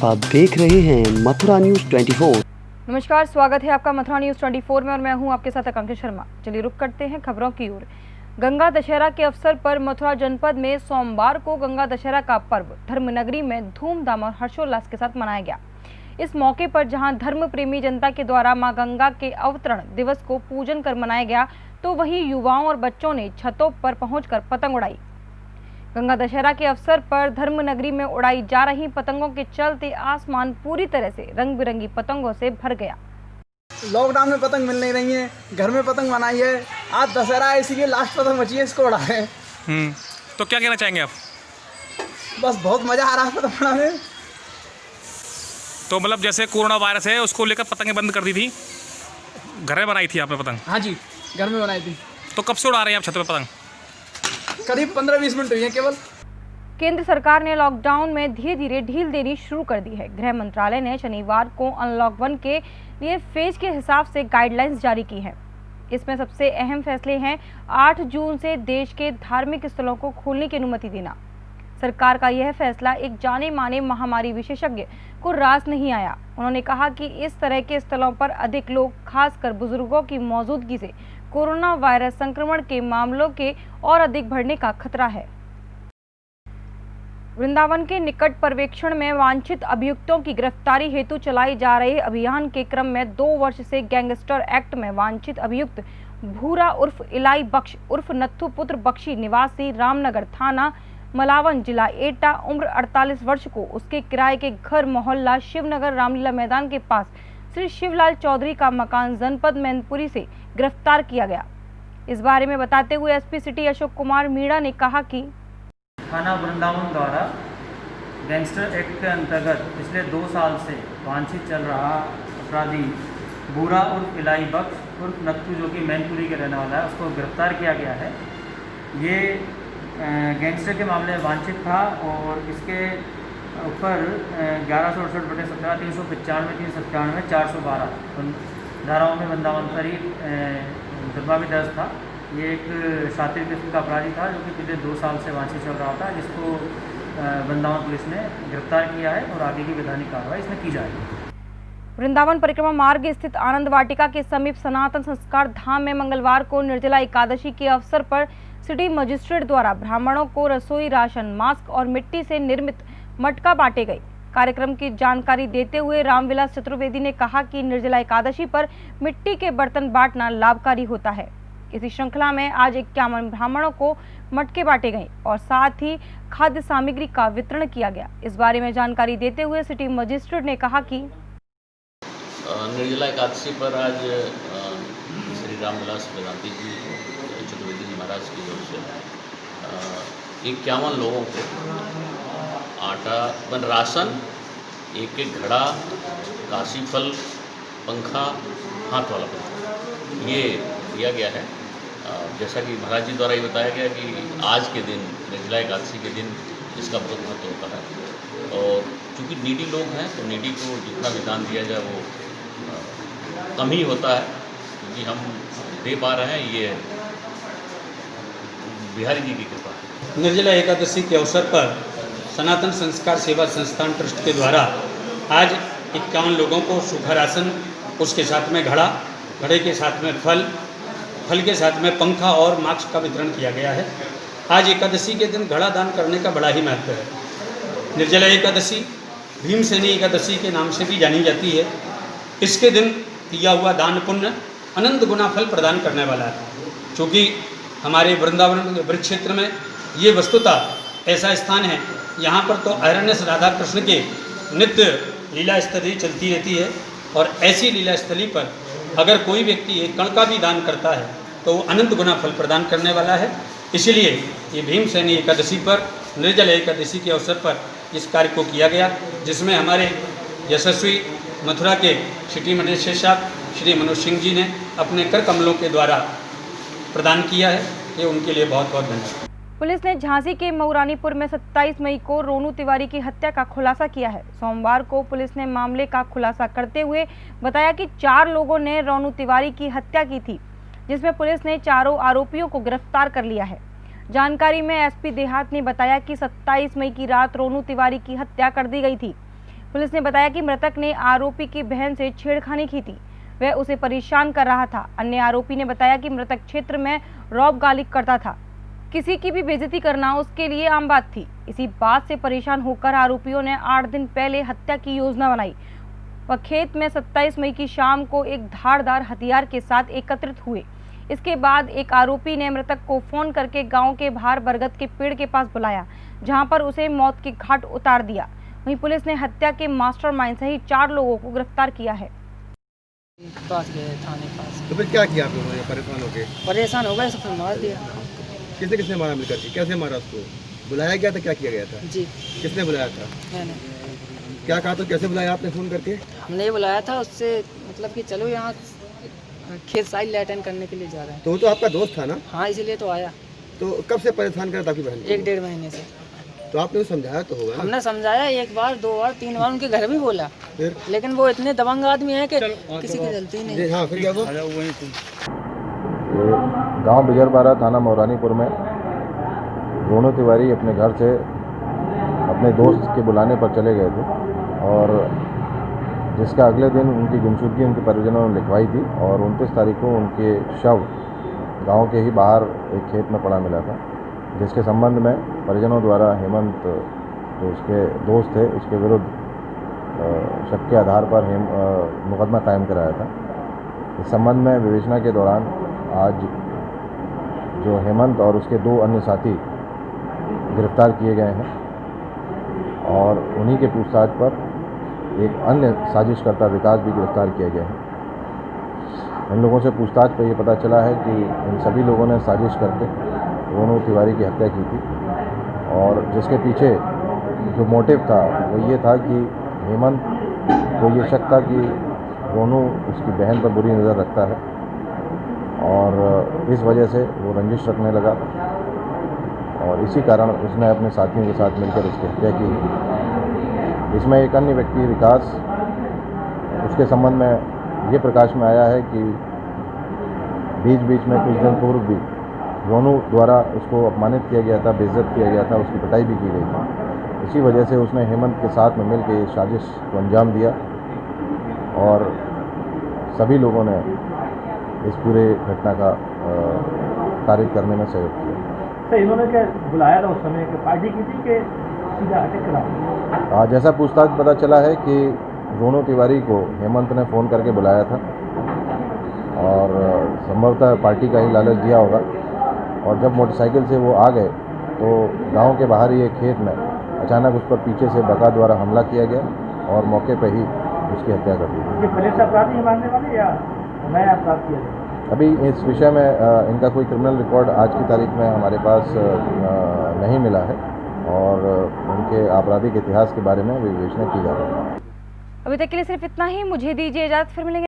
आप देख रहे हैं मथुरा न्यूज 24। नमस्कार, स्वागत है आपका मथुरा न्यूज 24 में और मैं हूं आपके साथ आकांक्षा शर्मा। चलिए रुक करते हैं खबरों की ओर। गंगा दशहरा के अवसर पर मथुरा जनपद में सोमवार को गंगा दशहरा का पर्व धर्मनगरी में धूमधाम और हर्षोल्लास के साथ मनाया गया। इस मौके पर जहां धर्म प्रेमी जनता के द्वारा मां गंगा के अवतरण दिवस को पूजन कर मनाया गया, तो वहीं युवाओं और बच्चों ने छतों पर पहुंचकर पतंग उड़ाई। गंगा दशहरा के अवसर पर धर्मनगरी में उड़ाई जा रही पतंगों के चलते आसमान पूरी तरह से रंग बिरंगी पतंगों से भर गया। लॉकडाउन में पतंग मिल नहीं रही है, घर में पतंग बनाई है, आज दशहरा है इसीलिए लास्ट पतंग बची है, इसको उड़ाए। तो क्या कहना चाहेंगे आप? बस बहुत मज़ा आ रहा है पतंग उड़ाने। तो मतलब जैसे कोरोना वायरस है उसको लेकर पतंगें बंद कर दी थी, घर में बनाई थी आपने पतंग? हाँ जी, घर में बनाई थी। तो कब से उड़ा रहे हैं आप छत पे पतंग? करीब 15-20 मिनट हुई है केवल। केंद्र सरकार ने लॉकडाउन में धीरे धीरे ढील देनी शुरू कर दी है। गृह मंत्रालय ने शनिवार को अनलॉक 1 के लिए फेज के हिसाब से गाइडलाइंस जारी की हैं। इसमें सबसे अहम फैसले हैं 8 जून से देश के धार्मिक स्थलों को खोलने की अनुमति देना। सरकार का यह फैसला एक जाने माने महामारी विशेषज्ञ को रास नहीं आया। उन्होंने कहा कि इस तरह के स्थलों पर अधिक लोग, खासकर बुजुर्गों की मौजूदगी से कोरोना वायरस संक्रमण के मामलों के और अधिक बढ़ने का खतरा है। वृंदावन के निकट पर्यवेक्षण में वांछित अभियुक्तों की गिरफ्तारी हेतु चलाई जा रहे अभियान के क्रम में 2 वर्ष से गैंगस्टर एक्ट में वांछित अभियुक्त भूरा उर्फ इलाई बख्श उर्फ नत्थु पुत्र बख्शी, निवासी रामनगर, थाना मलावन, जिला एटा, उम्र 48 वर्ष को उसके किराए के घर मोहल्ला शिवनगर रामलीला मैदान के पास श्री शिवलाल चौधरी का मकान जनपद मैनपुरी से गिरफ्तार किया गया। इस बारे में बताते हुए एसपी सिटी अशोक कुमार मीणा ने कहा कि थाना वृंदावन द्वारा गैंगस्टर एक्ट के अंतर्गत पिछले 2 साल से वांछित चल रहा अपराधी भूरा उर्फ इलाई बख्श उर्फ नत्थु, जो कि मैनपुरी के रहने वाला है, उसको गिरफ्तार किया गया है। ये गैंगस्टर के मामले में वांछित था और इसके ऊपर 1168/17, 395, 397, 412 धाराओं में वृंदावनतरी मुकदमा भी दर्ज था। ये एक शातिर किस्म का अपराधी था जो कि पिछले 2 साल से वांछित चल रहा था, जिसको वृंदावन पुलिस ने गिरफ्तार किया है और आगे की वैधानिक कार्रवाई इसमें की जाएगी। वृंदावन परिक्रमा मार्ग स्थित आनंद वाटिका के समीप सनातन संस्कार धाम में मंगलवार को निर्जला एकादशी के अवसर पर सिटी मजिस्ट्रेट द्वारा ब्राह्मणों को रसोई राशन, मास्क और मिट्टी से निर्मित मटका बांटे गए। कार्यक्रम की जानकारी देते हुए रामविलास चतुर्वेदी ने कहा कि निर्जला एकादशी पर मिट्टी के बर्तन बांटना लाभकारी होता है। इसी श्रृंखला में आज 51 ब्राह्मणों को मटके बांटे गए और साथ ही खाद्य सामग्री का वितरण किया गया। इस बारे में जानकारी देते हुए सिटी मजिस्ट्रेट ने कहा कि निर्जला एकादशी पर आज श्री रामविलास वेदांती जी चतुर्वेदी जी महाराज की ओर से 51 लोगों को आटा बन राशन, एक घड़ा, काशी फल, पंखा, हाथ वाला पंखा, ये दिया गया है। जैसा कि महाराज जी द्वारा ये बताया गया कि आज के दिन निर्जला एकादशी के दिन इसका बहुत महत्व होता है और चूँकि नीडी लोग हैं तो नीडी को जितना भी दान दिया जाए वो कम ही होता है, क्योंकि हम दे पा रहे हैं, ये बिहारी जी की कृपा है। निर्जला एकादशी के अवसर पर सनातन संस्कार सेवा संस्थान ट्रस्ट के द्वारा आज 51 लोगों को सूखा राशन, उसके साथ में घड़ा, घड़े के साथ में फल, फल के साथ में पंखा और मास्क का वितरण किया गया है। आज एकादशी के दिन घड़ा दान करने का बड़ा ही महत्व है। निर्जला एकादशी भीमसेनी एकादशी के नाम से भी जानी जाती है। इसके दिन किया हुआ दान पुण्य अनंत गुना फल प्रदान करने वाला है। क्योंकि हमारे वृंदावन वृक्ष क्षेत्र में ये वस्तुतः ऐसा स्थान है, यहाँ पर तो अरण्यस राधा कृष्ण के नित्य लीला स्थली चलती रहती है और ऐसी लीला स्थली पर अगर कोई व्यक्ति एक कण का भी दान करता है तो वो अनंत गुना फल प्रदान करने वाला है। इसलिए ये भीमसेनी एकादशी पर, निर्जला एकादशी के अवसर पर इस कार्य को किया गया, जिसमें हमारे यशस्वी मथुरा के सिटी मजिस्ट्रेट साहब श्री मनोज सिंह जी ने अपने कर कमलों के द्वारा प्रदान किया है। ये उनके लिए बहुत बहुत धन्यवाद। पुलिस ने झांसी के मऊरानीपुर में 27 मई को रोनू तिवारी की हत्या का खुलासा किया है। सोमवार को पुलिस ने मामले का खुलासा करते हुए बताया कि 4 लोगों ने रोनू तिवारी की हत्या की थी, जिसमें पुलिस ने चारों आरोपियों को गिरफ्तार कर लिया है। जानकारी में एसपी देहात ने बताया कि 27 मई की रात रोनू तिवारी की हत्या कर दी गई थी। पुलिस ने बताया कि मृतक ने आरोपी की बहन से छेड़खानी की थी, वह उसे परेशान कर रहा था। अन्य आरोपी ने बताया कि मृतक क्षेत्र में रौब गाली करता था, किसी की भी बेइज्जती करना उसके लिए आम बात थी। इसी बात से परेशान होकर आरोपियों ने 8 दिन पहले हत्या की योजना बनाई। वह खेत में 27 मई की शाम को एक धारदार हथियार के साथ एकत्रित हुए। इसके बाद एक आरोपी ने मृतक को फोन करके गांव के बाहर बरगद के पेड़ के पास बुलाया, जहां पर उसे मौत के घाट उतार दिया। वहीं पुलिस ने हत्या के मास्टरमाइंड सहित 4 लोगों को गिरफ्तार किया है। पास गए थाने पास, तो फिर क्या किया आप लोगों ने? परेशान हो गए? परेशान हो गए, सब मार दिया। किसने किसने मारा मिलकर के? कैसे मारा उसको? बुलाया गया था? क्या किया गया था? जी किसने बुलाया था? मैंने, क्या कहा? तो कैसे बुलाया आपने फोन करके? हमने ये बुलाया था उससे, मतलब कि चलो यहाँ खेत साइड अटेंड करने के लिए जा रहे हैं। तो वो तो आपका दोस्त था ना? हाँ, इसीलिए तो आया। तो कब से परेशान कर रहा था आपकी बहन को? 1-1.5 महीने से। तो आपने उसे समझाया तो होगा ना? हमने समझाया 1 बार 2 बार 3 बार, उनके घर भी बोला, फिर? लेकिन वो इतने दबंग आदमी है कि किसी की गलती नहीं। जी हाँ, फिर क्या हुआ? गांव बिजरबारा थाना मोरानीपुर में रोनू तिवारी अपने घर से अपने दोस्त के बुलाने पर चले गए थे और जिसका अगले दिन उनकी गुमशुदगी उनके परिजनों ने लिखवाई थी और 29 तारीख को उनके शव गांव के ही बाहर एक खेत में पड़ा मिला था, जिसके संबंध में परिजनों द्वारा हेमंत जो उसके दोस्त थे उसके विरुद्ध शक के आधार पर मुकदमा कायम कराया था। इस संबंध में विवेचना के दौरान आज जो हेमंत और उसके 2 अन्य साथी गिरफ्तार किए गए हैं और उन्हीं के पूछताछ पर एक अन्य साजिशकर्ता विकास भी गिरफ्तार किया गया है। इन लोगों से पूछताछ पर यह पता चला है कि इन सभी लोगों ने साजिश करके रोनू तिवारी की हत्या की थी और जिसके पीछे जो मोटिव था वो ये था कि हेमंत को ये शक था कि रोनू उसकी बहन पर बुरी नज़र रखता है और इस वजह से वो रंजिश रखने लगा और इसी कारण उसने अपने साथियों के साथ मिलकर उसकी हत्या की। इसमें एक अन्य व्यक्ति विकास, उसके संबंध में ये प्रकाश में आया है कि बीच बीच में कुछ दिन पूर्व भी रोनू द्वारा उसको अपमानित किया गया था, बेइज्जत किया गया था, उसकी पिटाई भी की गई थी। इसी वजह से उसने हेमंत के साथ में मिलकर इस साजिश को अंजाम दिया और सभी लोगों ने इस पूरे घटना का तारीफ करने में सहयोग किया। सर, इन्होंने क्या बुलाया था उस समय कि पार्टी की थी कि सीधा अटैक करा? जैसा पूछताछ पता चला है कि रोनू तिवारी को हेमंत ने फ़ोन करके बुलाया था और संभवतः पार्टी का ही लालच दिया होगा और जब मोटरसाइकिल से वो आ गए तो गांव के बाहर ही एक खेत में अचानक उस पर पीछे से बका द्वारा हमला किया गया और मौके पर ही उसकी हत्या कर दी। ये पुलिस अपराधी है मानने वाले या नया अपराध किया जाए? अभी इस विषय में इनका कोई क्रिमिनल रिकॉर्ड आज की तारीख में हमारे पास नहीं मिला है और उनके आपराधिक इतिहास के बारे में विवेचना की जा रही है। अभी तक के लिए सिर्फ इतना ही। मुझे दीजिए इजाजत, फिर मिलेंगे।